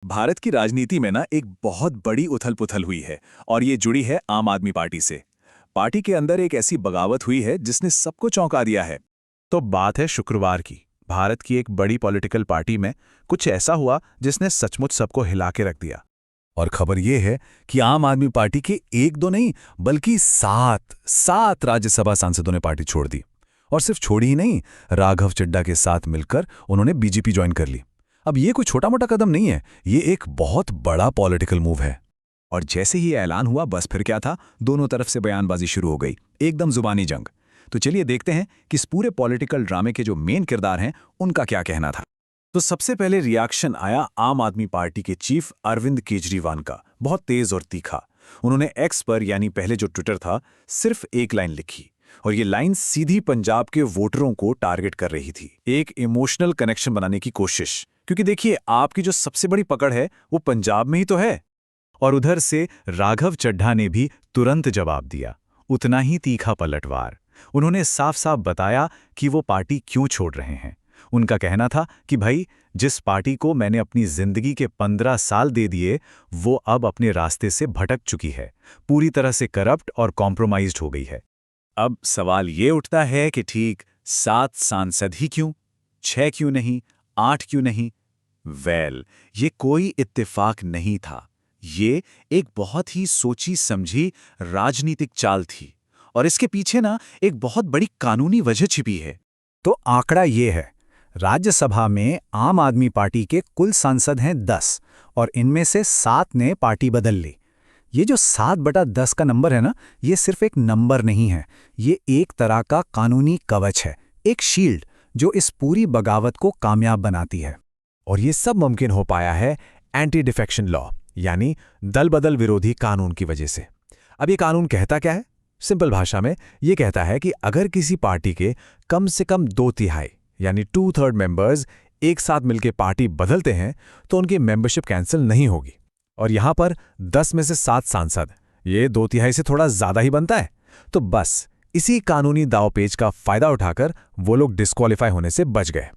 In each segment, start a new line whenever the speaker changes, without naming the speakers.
भारत की राजनीति में ना एक बहुत बड़ी उथल-पुथल हुई है और ये जुड़ी है आम आदमी पार्टी से। पार्टी के अंदर एक ऐसी बगावत हुई है जिसने सबको चौंका दिया है।
तो बात है शुक्रवार की। भारत की एक बड़ी पॉलिटिकल पार्टी में कुछ ऐसा हुआ जिसने सचमुच सबको हिला के रख दिया।
और खबर यह है कि आम आदमी पार्टी के एक दो नहीं बल्कि सात राज्यसभा सांसदों ने पार्टी छोड़ दी। और सिर्फ छोड़ी ही नहीं, राघव चड्ढा के साथ मिलकर उन्होंने बीजेपी ज्वाइन कर ली। अब ये कोई छोटा मोटा कदम नहीं है, ये एक बहुत बड़ा पॉलिटिकल मूव है।
और जैसे ही ऐलान हुआ बस फिर क्या था, दोनों तरफ से बयानबाजी शुरू हो गई, एकदम जुबानी जंग। तो चलिए देखते हैं कि इस पूरे पॉलिटिकल ड्रामे के जो मेन किरदार हैं उनका क्या कहना था। तो सबसे पहले रिएक्शन आया आम आदमी पार्टी के चीफ अरविंद केजरीवाल का, बहुत तेज और तीखा। उन्होंने एक्स पर, यानी पहले जो ट्विटर था, सिर्फ एक लाइन लिखी और ये लाइन सीधी पंजाब के वोटरों को टारगेट कर रही थी। एक इमोशनल कनेक्शन बनाने की कोशिश, क्योंकि देखिए आपकी जो सबसे बड़ी पकड़ है वो पंजाब में ही तो है।
और उधर से राघव चड्ढा ने भी तुरंत जवाब दिया, उतना ही तीखा पलटवार। उन्होंने साफ साफ बताया कि वो पार्टी क्यों छोड़ रहे हैं। उनका कहना था कि भाई, जिस पार्टी को मैंने अपनी जिंदगी के 15 साल दे दिए, वो अब अपने रास्ते से भटक चुकी है, पूरी तरह से करप्ट और कॉम्प्रोमाइज्ड हो गई है।
अब सवाल ये उठता है कि ठीक 7 सांसद ही क्यों, 6 क्यों नहीं, 8 क्यों नहीं? ये कोई इत्तेफाक नहीं था। ये एक बहुत ही सोची समझी राजनीतिक चाल थी और इसके पीछे ना एक बहुत बड़ी कानूनी वजह छिपी है।
तो आंकड़ा ये है, राज्यसभा में आम आदमी पार्टी के कुल सांसद हैं 10 और इनमें से 7 ने पार्टी बदल ली। ये जो 7/10 का नंबर है ना, ये सिर्फ एक नंबर नहीं है, ये एक तरह का कानूनी कवच है, एक शील्ड जो इस पूरी बगावत को कामयाब बनाती है।
और ये सब मुमकिन हो पाया है एंटी डिफेक्शन लॉ, यानी दल बदल विरोधी कानून की वजह से। अब ये कानून कहता क्या है? सिंपल भाषा में ये कहता है कि अगर किसी पार्टी के कम से कम 2/3 यानी 2/3 मेंबर्स एक साथ मिलकर पार्टी बदलते हैं तो उनकी मेंबरशिप कैंसिल नहीं होगी। और यहां पर 10 में से 7 सांसद, ये 2/3 से थोड़ा ज्यादा ही बनता है। तो बस इसी कानूनी दांवपेच का फायदा उठाकर वो लोग डिस्क्वालीफाई होने से बच गए।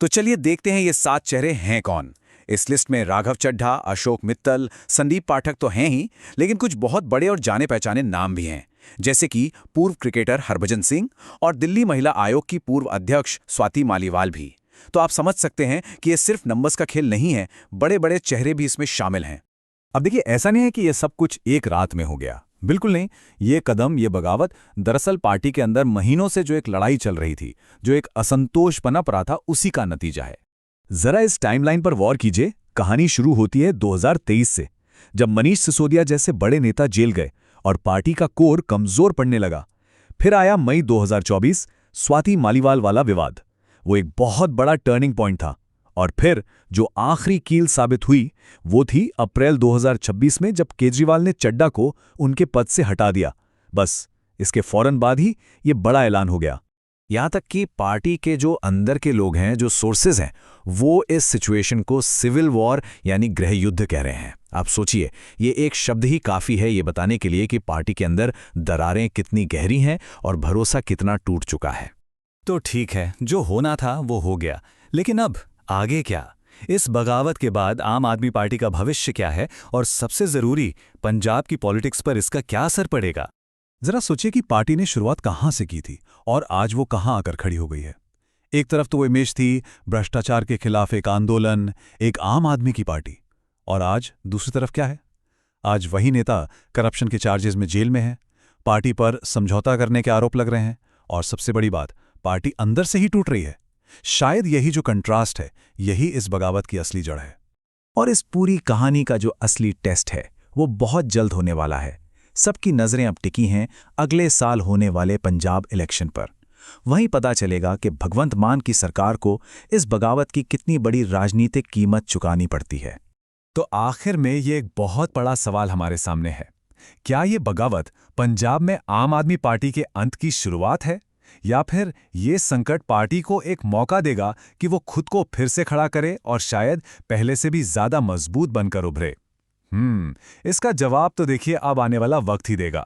तो चलिए देखते हैं ये 7 चेहरे हैं कौन। इस लिस्ट में राघव चड्ढा, अशोक मित्तल, संदीप पाठक तो हैं ही, लेकिन कुछ बहुत बड़े और जाने पहचाने नाम भी हैं, जैसे कि पूर्व क्रिकेटर हरभजन सिंह और दिल्ली महिला आयोग की पूर्व अध्यक्ष स्वाति मालीवाल भी। तो आप समझ सकते हैं कि ये सिर्फ नंबर्स का खेल नहीं है, बड़े बड़े चेहरे भी इसमें शामिल हैं।
अब देखिए, ऐसा नहीं है कि यह सब कुछ एक रात में हो गया, बिल्कुल नहीं। ये कदम, ये बगावत दरअसल पार्टी के अंदर महीनों से जो एक लड़ाई चल रही थी, जो एक असंतोष पनप रहा था, उसी का नतीजा है। जरा इस टाइमलाइन पर गौर कीजिए। कहानी शुरू होती है 2023 से, जब मनीष सिसोदिया जैसे बड़े नेता जेल गए और पार्टी का कोर कमजोर पड़ने लगा। फिर आया मई 2024, स्वाति मालीवाल वाला विवाद। वो एक बहुत बड़ा टर्निंग पॉइंट था। और फिर जो आखिरी कील साबित हुई वो थी अप्रैल 2026 में, जब केजरीवाल ने चड्ढा को उनके पद से हटा दिया। बस इसके फौरन बाद ही ये बड़ा ऐलान हो गया। यहां तक कि पार्टी के जो अंदर के लोग हैं, जो सोर्सेज हैं, वो इस सिचुएशन को सिविल वॉर यानी गृह युद्ध कह रहे हैं। आप सोचिए, ये एक शब्द ही काफी है ये बताने के लिए कि पार्टी के अंदर दरारें कितनी गहरी हैं और भरोसा कितना टूट चुका है।
तो ठीक है, जो होना था वो हो गया, लेकिन अब आगे क्या? इस बगावत के बाद आम आदमी पार्टी का भविष्य क्या है और सबसे जरूरी, पंजाब की पॉलिटिक्स पर इसका क्या असर पड़ेगा?
जरा सोचिए कि पार्टी ने शुरुआत कहां से की थी और आज वो कहां आकर खड़ी हो गई है। एक तरफ तो वो इमेज थी, भ्रष्टाचार के खिलाफ एक आंदोलन, एक आम आदमी की पार्टी, और आज दूसरी तरफ क्या है? आज वही नेता करप्शन के चार्जेस में जेल में है, पार्टी पर समझौता करने के आरोप लग रहे हैं, और सबसे बड़ी बात, पार्टी अंदर से ही टूट रही है। शायद यही जो कंट्रास्ट है, यही इस बगावत की असली जड़ है।
और इस पूरी कहानी का जो असली टेस्ट है वो बहुत जल्द होने वाला है। सबकी नजरें अब टिकी हैं अगले साल होने वाले पंजाब इलेक्शन पर। वहीं पता चलेगा कि भगवंत मान की सरकार को इस बगावत की कितनी बड़ी राजनीतिक कीमत चुकानी पड़ती है।
तो आखिर में ये एक बहुत बड़ा सवाल हमारे सामने है, क्या ये बगावत पंजाब में आम आदमी पार्टी के अंत की शुरुआत है, या फिर ये संकट पार्टी को एक मौका देगा कि वो खुद को फिर से खड़ा करे और शायद पहले से भी ज्यादा मजबूत बनकर उभरे? इसका जवाब तो देखिए अब आने वाला वक्त ही देगा।